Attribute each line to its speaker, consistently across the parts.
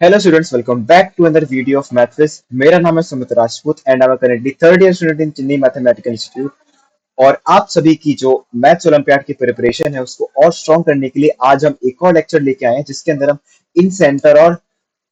Speaker 1: Hello students, welcome back to another video of MathWiz. मेरा नाम है Sumit Rajput and I am currently third year student in Chennai mathematical institute. और आप सभी की जो मैथ्स ओलंपियाड की प्रिपरेशन है उसको और स्ट्रॉन्ग करने के लिए आज हम एक और लेक्चर लेके आए हैं जिसके अंदर हम इन सेंटर और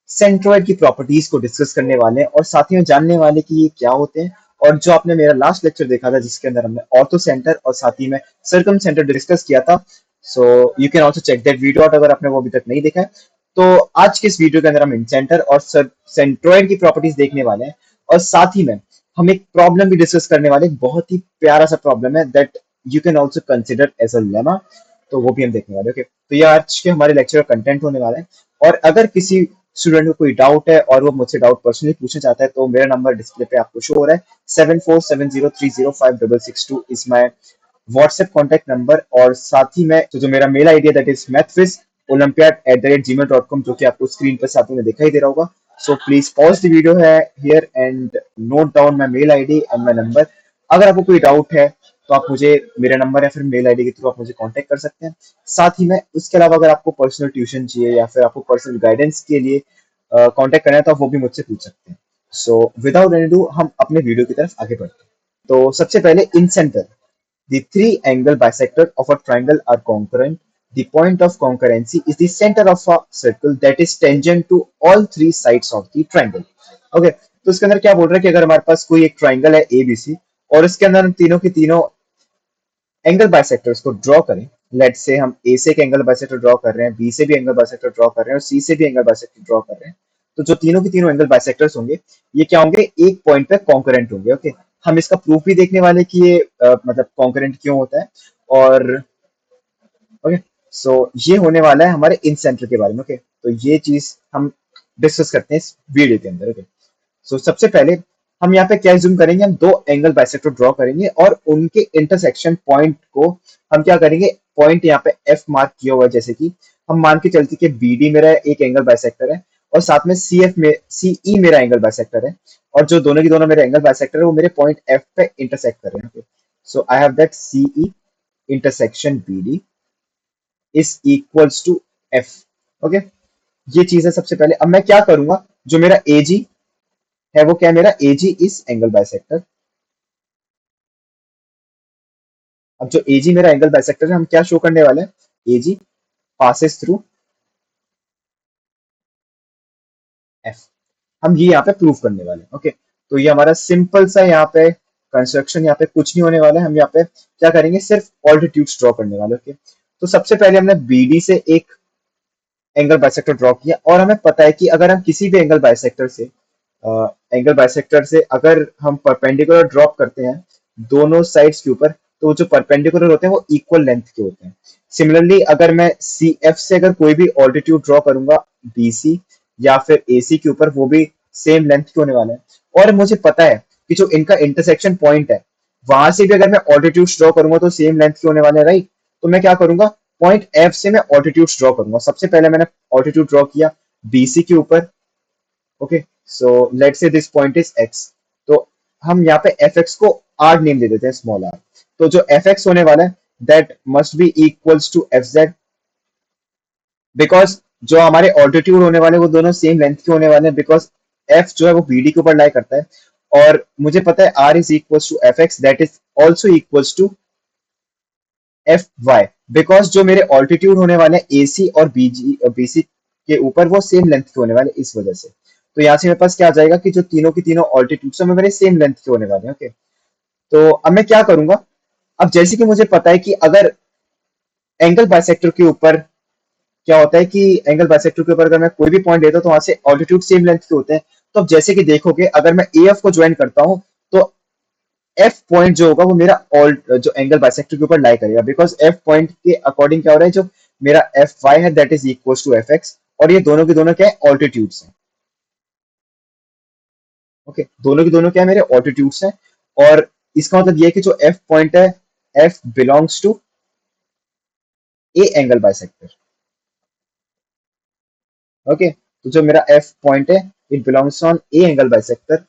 Speaker 1: सेंट्रोइड की प्रॉपर्टीज को डिस्कस करने वाले हैं और साथ ही में जानने वाले कि ये क्या होते हैं। और जो आपने मेरा लास्ट लेक्चर देखा था जिसके अंदर हमने ऑर्थो सेंटर और साथ ही में सर्कम सेंटर डिस्कस किया था, so you can also check that video out अगर आपने वो अभी तक नहीं देखा है। तो आज के इस वीडियो के अंदर हम इन सेंटर और सेंट्रोइड की प्रॉपर्टीज देखने वाले हैं और साथ ही में हम एक प्रॉब्लम भी डिस्कस करने वाले हैं। एक बहुत ही प्यारा सा प्रॉब्लम है that you can also consider as a lemma, तो वो भी हम देखने वाले। ओके, तो ये आज के हमारे लेक्चर का कंटेंट होने वाला है। और अगर किसी स्टूडेंट को कोई डाउट है और वो मुझसे डाउट पर्सनली पूछना चाहता है तो मेरा नंबर डिस्प्ले पे आपको शो हो रहा है। 7470305662 is my WhatsApp contact number. और साथ ही में जो मेरा मेल आईडी है दैट इज mathviz olympiad@gmail.com, जो कि आपको स्क्रीन पर साथ में दिखाई दे रहा होगा। So please pause the video है here and note down my mail ID and my number. अगर आपको कोई डाउट है तो आप मुझे मेरा नंबर या फिर मेल आईडी के थ्रू आप मुझे कांटेक्ट कर सकते हैं। साथ ही में उसके अलावा अगर आपको पर्सनल ट्यूशन चाहिए या फिर आपको पर्सनल गाइडेंस के लिए कांटेक्ट करना है तो आप वो भी मुझसे पूछ सकते हैं। सो विदाउट एनी डू हम अपने वीडियो की तरफ आगे बढ़ते हैं। तो सबसे पहले इन centre, the three angle bisector of a triangle are congruent. The point of congruency is the center of a circle that is tangent to all three sides of the triangle. Okay, तो इसके अंदर क्या बोल रहा है कि अगर हमारे पास कोई एक ट्राइंगल है ABC और इसके अंदर हम तीनों की तीनों एंगल बाइसेक्टर्स को ड्रॉ करें। लेट से हम ए से एक एंगल बाइसेक्टर ड्रॉ कर रहे हैं, बी से भी एंगल बाइसेक्टर ड्रॉ कर रहे हैं और सी से भी एंगल बाइसेक्टर ड्रॉ कर रहे हैं। तो जो तीनों की तीनों एंगल बाइसेक्टर्स होंगे ये क्या होंगे, एक पॉइंट पे कॉन्करेंट होंगे। ओके, हम इसका प्रूफ भी देखने वाले कि ये मतलब कॉन्करेंट क्यों होता है। और ओके, सो ये होने वाला है हमारे इन सेंटर के बारे में। ओके, तो ये चीज हम डिस्कस करते हैं इस वीडियो के अंदर। ओके, सो सबसे पहले हम यहाँ पे क्या जूम करेंगे, हम दो एंगल बाइसेक्टर ड्रॉ करेंगे और उनके इंटरसेक्शन पॉइंट को हम क्या करेंगे, पॉइंट यहाँ पे एफ मार्क किया हुआ है। जैसे कि हम मान के चलते कि बी डी मेरा एक एंगल बाइसेक्टर है और साथ में सी एफ में सी ई मेरा एंगल बाइसेक्टर है और जो दोनों की दोनों मेरे एंगल बाइसेक्टर है वो मेरे पॉइंट एफ पे इंटरसेक्ट कर रहे हैं। So I have that C E intersection B D is equals to F. Okay, ये चीज है सबसे पहले। अब मैं क्या करूंगा, जो मेरा ए जी है वो क्या है, मेरा ए जी इस एंगल बाइसेक्टर। अब जो ए जी मेरा एंगल बाइसेक्टर है हम क्या शो करने वाले हैं, ए जी पासेस थ्रू एफ। हम ये यहाँ पे प्रूव करने वाले हैं। ओके, तो ये हमारा सिंपल सा यहाँ पे कंस्ट्रक्शन, यहाँ पे कुछ नहीं होने वाला है। हम यहाँ पे क्या करेंगे, सिर्फ ऑल्टीट्यूड्स ड्रॉ करने वाले। ओके, तो सबसे पहले हमने बी डी से एक एंगल बाइसेक्टर ड्रॉ किया और हमें पता है कि अगर हम किसी भी एंगल बाइसेक्टर से अगर हम परपेंडिकुलर ड्रॉप करते हैं दोनों साइड्स के ऊपर, तो जो परपेंडिकुलर होते हैं वो इक्वल लेंथ के होते हैं। सिमिलरली अगर मैं सी एफ से अगर कोई भी ऑल्टीट्यूड ड्रॉ करूंगा बी सी या फिर ए सी के ऊपर, वो भी सेम लेंथ के होने वाले हैं। और मुझे पता है कि जो इनका इंटरसेक्शन पॉइंट है वहां से भी अगर मैं ऑल्टीट्यूड ड्रॉ करूंगा तो सेम लेंथ के होने वाले हैं, राइट। तो मैं क्या करूंगा, पॉइंट एफ से मैं ऑल्टीट्यूड ड्रॉ करूंगा। सबसे पहले मैंने ऑल्टीट्यूड ड्रॉ किया बीसी के ऊपर। ओके, सो लेट से दिस पॉइंट इज एक्स। तो हम यहाँ पे एफ एक्स को आर नेम दे देते हैं, स्मॉल आर। तो जो एफ एक्स होने वाला है that must be equals to F Z, because जो हमारे ऑल्टीट्यूड होने वाले वो दोनों सेम लेंथ के होने वाले हैं, बिकॉज एफ जो है वो बी डी के ऊपर लाई करता है। और मुझे पता है R is equals to F X that is also equals to F Y, because जो मेरे ऑल्टीट्यूड होने वाले हैं ए सी और बी सी के ऊपर वो सेम लेंथ के होने वाले, इस वजह से। तो यहाँ से मेरे पास क्या आ जाएगा कि जो तीनों की तीनों ऑल्टीट्यूड से मेरे सेम लेंथ के होने वाले हैं। ओके, तो अब मैं क्या करूंगा, अब जैसे कि मुझे पता है कि अगर एंगल बाइसेक्टर के ऊपर क्या होता है कि एंगल बाइसेक्टर के ऊपर अगर मैं कोई भी पॉइंट लेता हूँ तो वहां से ऑल्टीट्यूड सेम लेंथ के होते हैं। तो अब जैसे कि देखोगे अगर मैं ए एफ को ज्वाइन करता हूँ तो एफ पॉइंट जो होगा वो मेरा ऑल जो एंगल बाइसेक्टर के ऊपर लाई करेगा, बिकॉज एफ पॉइंट के अकॉर्डिंग क्या हो रहा है, जो मेरा एफ वाई है that is equal to F X. और ये दोनों के दोनों क्या है, ऑल्टीट्यूड्स हैं। ओके, दोनों के दोनों क्या है, मेरे ऑल्टीट्यूड्स हैं। और इसका मतलब ये है कि जो एफ पॉइंट है F belongs to A angle bisector. Okay, तो जो मेरा एफ पॉइंट है it belongs on A angle bisector.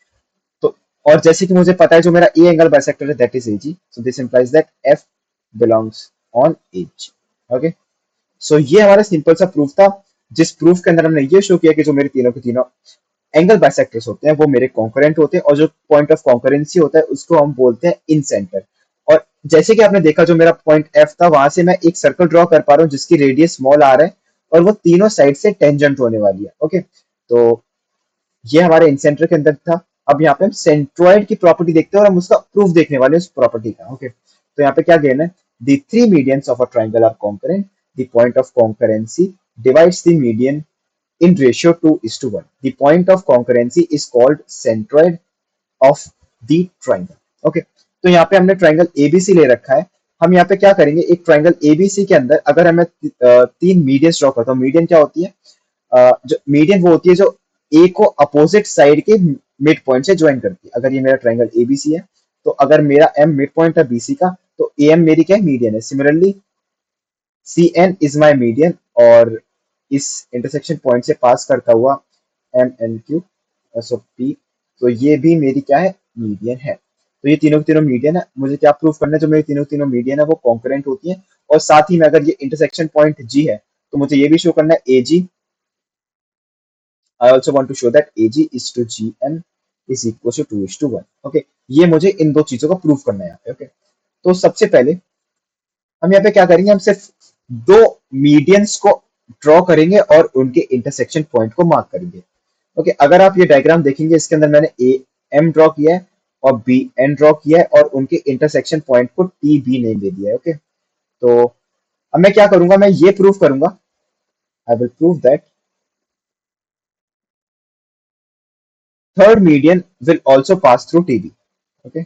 Speaker 1: तो और जैसे कि मुझे पता है जो मेरा ए एंगल बाइसेक्टर है that is AG, so this implies that F belongs on AG. Okay, सो ये हमारा सिंपल सा प्रूफ था। जिस प्रूफ के अंदर हमने ये शो किया कि जो मेरे तीनों के तीनों एंगल बाइसेक्टर्स होते हैं वो मेरे कॉन्करेंट होते हैं, और जो पॉइंट ऑफ कॉन्करेंसी होता है उसको हम बोलते हैं इन सेंटर। और जैसे कि आपने देखा, जो मेरा पॉइंट एफ था वहां से मैं एक सर्कल ड्रॉ कर पा रहा हूँ जिसकी रेडियस स्मॉल आर है, और वो तीनों साइड से टेंजेंट होने वाली है। ओके, तो ये हमारे इंसेंटर के अंदर था। अब यहाँ पे हम सेंट्रोइड की प्रॉपर्टी देखते हैं और हम उसका प्रूफ देखने वाले हैं उस प्रॉपर्टी का। ओके, तो यहाँ पे क्या गिवन है, the three medians of a triangle are concurrent, the point of concurrency divides the median in ratio 2:1. The point of concurrency is called centroid of the triangle. Okay, तो यहाँ पे हमने ट्राइंगल एबीसी ले रखा है। हम यहाँ पे क्या करेंगे, एक ट्राइंगल एबीसी के अंदर अगर हमें तीन मीडियन ड्रॉ करता हूँ, मीडियन क्या होती है, जो मीडियन वो होती है जो ए को अपोजिट साइड के मिड पॉइंट से ज्वाइन करती है। अगर ये मेरा ट्राइंगल एबीसी है, तो अगर मेरा एम मिड पॉइंट है बीसी का, तो ए एम मेरी क्या है, मीडियन है। Similarly C N is my median, और इस इंटरसेक्शन पॉइंट से पास करता हुआ M N Q so P, तो ये भी मेरी क्या है, मीडियन है। तो ये तीनों के तीनों मीडियन है। मुझे क्या प्रूफ करना है, जो मेरी तीनों के तीनों मीडियन है वो कॉन्करेंट होती है। और साथ ही में अगर ये इंटरसेक्शन पॉइंट जी है, तो मुझे ये भी शो करना है A G, I also want to show that A G is to G M is equal to 2:1। Okay, ये मुझे इन दो चीजों का प्रूफ करना है यहाँ पे। ओके, तो सबसे पहले हम यहाँ पे क्या करेंगे, हम सिर्फ दो मीडियंस को ड्रॉ करेंगे और उनके इंटरसेक्शन पॉइंट को मार्क करेंगे। ओके, अगर आप ये डायग्राम देखेंगे, इसके अंदर मैंने ए एम ड्रॉ किया है और बी एन ड्रॉ किया है, और उनके इंटरसेक्शन पॉइंट को टी बी नेम दे दिया है। ओके, तो अब मैं क्या करूंगा, मैं ये प्रूव करूंगा, I will prove that third median will also pass through T B. Okay,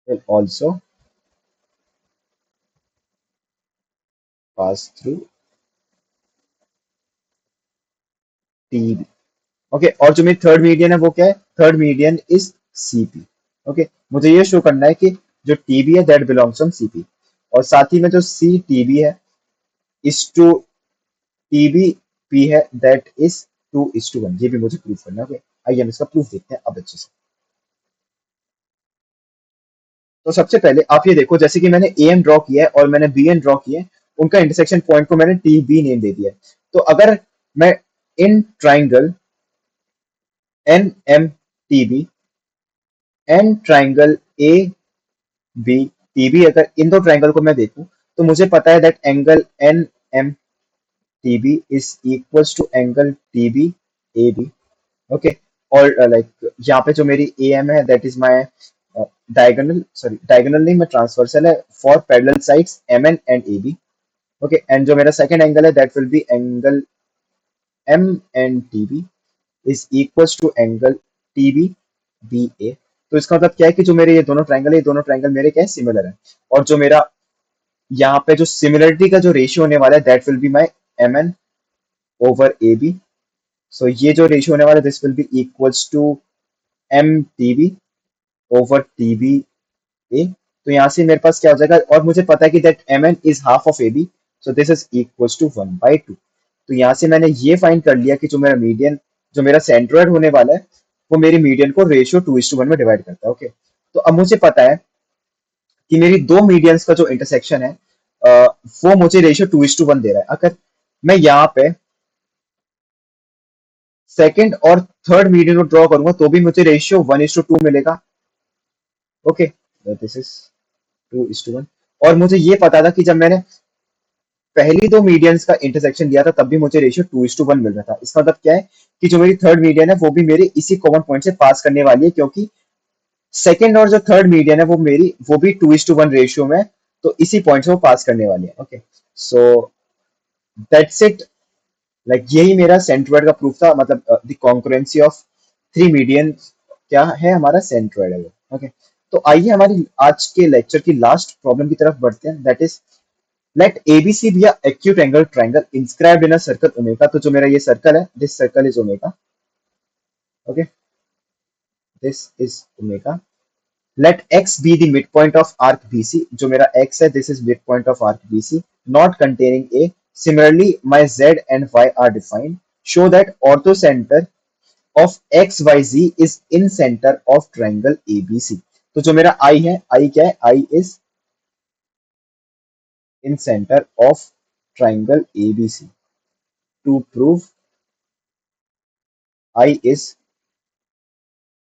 Speaker 1: will also pass through T B. Okay, और जो मेरी थर्ड मीडियन है वो क्या है, third median is CP. Okay, मुझे ये शो करना है कि जो टीबी है दैट बिलोंग्स फ्रॉम सीपी, और साथ ही में जो सी टीबी है इज टू टीबी पी है दैट इज 2:1। ये भी मुझे प्रूफ करना है। ओके, आइए हम इसका प्रूफ देखते हैं अब अच्छे से। तो सबसे पहले आप ये देखो, जैसे कि मैंने ए एम ड्रॉ किया है और मैंने बी एन ड्रॉ किया है, उनका इंटरसेक्शन पॉइंट को मैंने टी बी नेम दे दिया है। तो अगर मैं इन triangle N M T B and triangle A B T B, अगर इन दो ट्राइंगल को मैं देखूं, तो मुझे पता है that angle N M T B is equals to angle T B A B. Okay, और लाइक यहाँ पे जो मेरी ए एम है that is my diagonal, sorry diagonal नहीं, मैं ट्रांसवर्सल है for parallel sides M N and A B. Okay, and जो मेरा सेकंड एंगल है that will be angle M N T B is equals to angle T B B A. तो इसका मतलब क्या है कि जो मेरे ये दोनों ट्राइंगल है, ये दोनों ट्राइंगल मेरे क्या है, सिमिलर है। और जो मेरा यहाँ पे जो सिमिलरिटी का जो रेशियो होने वाला है that will be my M N over A B. So ये जो रेशियो होने वाला है this will be equals to M T B over T B A. तो यहाँ से मेरे पास क्या हो जाएगा, और मुझे पता है कि that M N is half of A B, so this is equals to 1/2। तो यहाँ से मैंने ये फाइंड कर लिया कि जो मेरा मीडियन, जो मेरा सेंट्रोइड होने वाला है, वो मेरी मीडियन को रेशियो 2:1 में डिवाइड करता है। ओके, तो अब मुझे पता है कि मेरी दो मीडियंस का जो इंटरसेक्शन है वो मुझे रेशियो 2:1 दे रहा है। अगर मैं यहाँ पे सेकंड और थर्ड मीडियन को ड्रॉ करूंगा तो भी मुझे रेशियो 1:2 मिलेगा। Okay, this is 2:1। और मुझे ये पता था कि जब मैंने पहली दो मीडियंस का इंटरसेक्शन लिया था तब भी मुझे रेशियो 2:1 मिल रहा था। इसका मतलब क्या है कि जो मेरी थर्ड मीडियन है वो भी मेरे इसी कॉमन पॉइंट से पास करने वाली है, क्योंकि सेकंड और जो थर्ड मीडियन है वो भी 2:1 रेशियो में, तो इसी पॉइंट से वो पास करने वाली है। Okay, so that's it, like यही मेरा सेंट्रोइड का प्रूफ था, मतलब the concurrency of three median क्या है, हमारा सेंट्रोइड है वो। ओके, तो आइए हमारी आज के लेक्चर की लास्ट प्रॉब्लम की तरफ बढ़ते हैं, that is let ABC be a acute angle triangle inscribed in a circle omega. तो जो मेरा ये सर्कल है, this circle is omega. Okay, this is omega. Let x be the midpoint of arc BC, जो मेरा x है this is midpoint of arc BC not containing A. Similarly my z and y are defined. Show that orthocenter of XYZ is in center of triangle ABC. तो जो मेरा I है, I क्या है, I is in center of triangle ABC to prove I is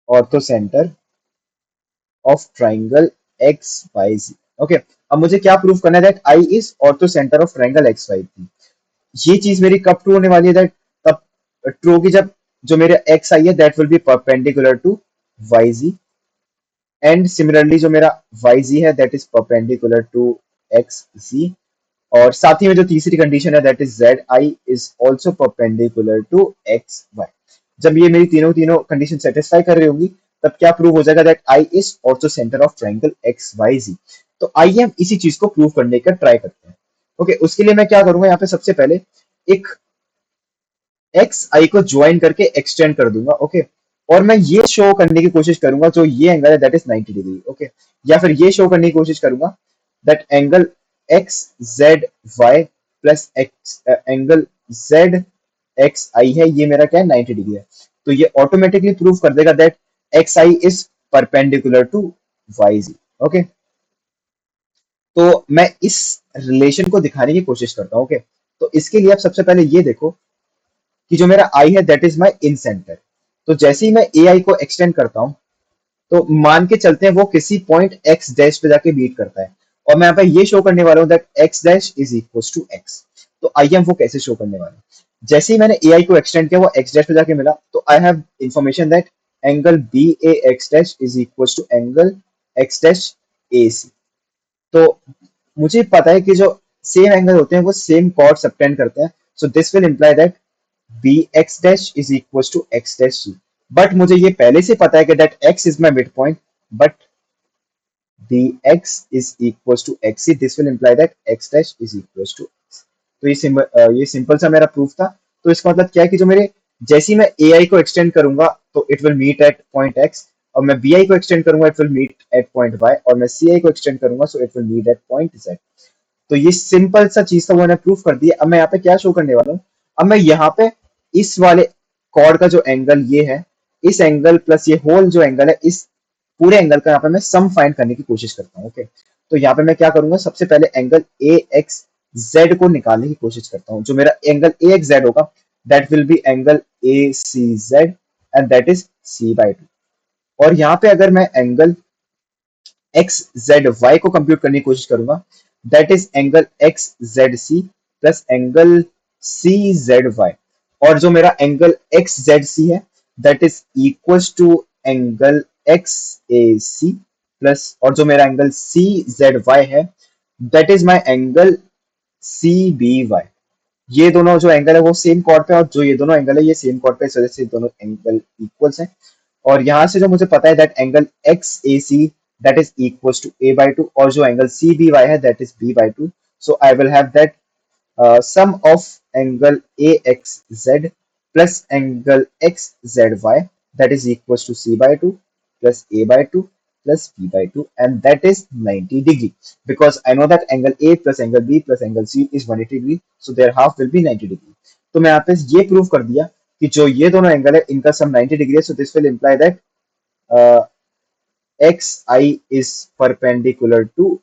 Speaker 1: orthocenter of triangle XYZ. Okay, अब मुझे क्या prove करना है? That I is orthocenter of triangle XYZ. ये चीज मेरी कब ट्रू होने वाली है? दैट तब ट्रू होगी जब जो मेरे एक्स आई है that will be perpendicular to Y G, and similarly जो मेरा वाई जी है that is perpendicular to X G, और साथ ही में जो तीसरी कंडीशन है that is Z I is also perpendicular to X Y. जब ये मेरी तीनों तीनों कंडीशन सेटिस्फाई कर रही होंगी तब क्या प्रूव हो जाएगा? That I is also centre of triangle X Y G. तो आइए हम इसी चीज को प्रूव करने का ट्राई करते हैं। ओके, उसके लिए मैं क्या करूंगा? यहाँ पे सबसे पहले एक एक्स आई को ज्वाइन करके एक्सटेंड कर दूंगा। ओके, और मैं ये शो करने की कोशिश करूंगा जो ये एंगल है दैट इज 90 डिग्री। ओके, या फिर ये शो करने की कोशिश करूंगा that angle X Z Y plus X angle Z X I है, ये मेरा क्या है? 90 डिग्री है। तो ये ऑटोमेटिकली प्रूव कर देगा that X I is perpendicular to Y G. Okay, तो मैं इस रिलेशन को दिखाने की कोशिश करता हूँ। ओके, तो इसके लिए आप सबसे पहले ये देखो कि जो मेरा आई है that is my in centre. तो जैसे ही मैं ए आई को एक्सटेंड करता हूँ तो मान के चलते हैं वो किसी पॉइंट एक्स डैश पे जाके मीट करता है, और मैं यहाँ पे ये शो करने वाला हूँ that x dash is equal to x. तो आइए हम वो कैसे शो करने वाले हैं। जैसे ही मैंने ए आई को एक्सटेंड किया वो एक्स डैश पे जाके मिला, तो I have information that angle B A X dash is equal to angle X dash A C. तो मुझे पता है कि जो सेम एंगल होते हैं वो सेम कॉर्ड सबटेंड करते हैं, so this will imply that bx dash is equals to x dash c. But मुझे ये पहले से पता है कि that x is my midpoint, but bx is equals to xc. This will imply that x dash is equals to x. तो ये simple सा मेरा प्रूफ था। तो इसका मतलब क्या है कि जो मेरे जैसे ही मैं ai को एक्सटेंड करूंगा तो it will meet at point x, और मैं bi को एक्सटेंड करूंगा it will meet at point y, और मैं ci को एक्सटेंड करूंगा so it will meet at point z। तो ये सिंपल सा चीज था वो मैंने प्रूफ कर दिया। अब मैं यहाँ पे क्या शो करने वाला हूँ? अब मैं यहाँ पे इस वाले कॉर्ड का जो एंगल ये है, इस एंगल प्लस ये होल जो एंगल है, इस पूरे एंगल का यहाँ पे मैं सम फाइंड करने की कोशिश करता हूँ। ओके, तो यहाँ पे मैं क्या करूंगा? सबसे पहले एंगल ए एक्स जेड को निकालने की कोशिश करता हूँ। जो मेरा एंगल ए एक्स जेड होगा that will be angle A C Z, and that is C by two. और यहाँ पे अगर मैं एंगल एक्स जेड वाई को कंप्यूट करने की कोशिश करूंगा that is angle X Z C plus angle C Z Y. और जो मेरा एंगल एक्स जेड सी है that is equals to angle X A C plus, और जो मेरा एंगल सी जेड वाई है that is my angle C B Y. ये दोनों जो एंगल है वो सेम कॉर्ड पे, और जो ये दोनों एंगल है ये सेम कॉर्ड पे, इस वजह से दोनों एंगल इक्वल्स हैं। और यहाँ से जो मुझे पता है that angle X A C that is equals to A by two, और जो एंगल सी बी वाई है that is B by two. So I will have that sum of angle AXZ plus angle XZY that is equals to C by 2 plus A by 2 plus B by 2, and that is 90 degree, because I know that angle A plus angle B plus angle C is 180 degree, so their half will be 90 degree. तो मैं यहाँ पे ये prove कर दिया कि जो ये दोनों एंगल है इनका सम 90 डिग्री है, so this will imply that XI is perpendicular to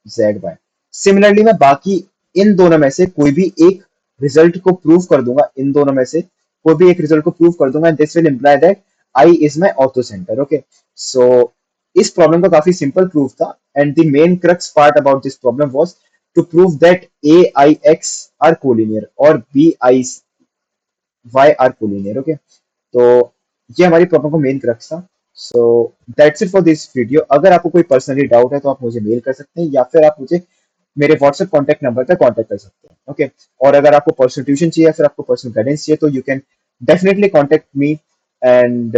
Speaker 1: ZY। Similarly मैं बाकी इन दोनों में से कोई भी एक रिजल्ट को प्रूव कर दूंगा, इन दोनों में से कोई भी एक रिजल्ट को प्रूव कर दूंगा, and this will imply that I is my orthocentre. Okay, so इस प्रॉब्लम का काफी सिंपल प्रूफ था, and the main crux part about this problem was to prove that A I X are collinear और B I Y are collinear. Okay, तो ये हमारी problem का main crux था। So that's it for this video. अगर आपको कोई personally doubt है तो आप मुझे मेल कर सकते हैं, या फिर आप मुझे मेरे व्हाट्सएप कॉन्टैक्ट नंबर पे कॉन्टैक्ट कर सकते हैं। ओके, और अगर आपको पर्सनल ट्यूशन चाहिए या फिर आपको पर्सनल गाइडेंस चाहिए तो you can definitely contact me. And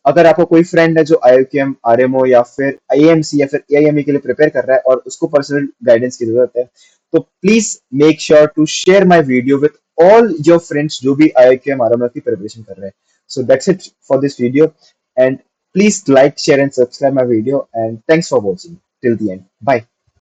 Speaker 1: अगर आपको कोई फ्रेंड है जो IIQM RMO या फिर IAMC या फिर AIME के लिए प्रिपेयर कर रहा है और उसको पर्सनल गाइडेंस की जरूरत है, तो please make sure to share my video with all your friends जो भी IIQM RMO की प्रिपरेशन कर रहे हैं। So that's it for this video, and please like, share and subscribe my video, and thanks for watching till the end. Bye.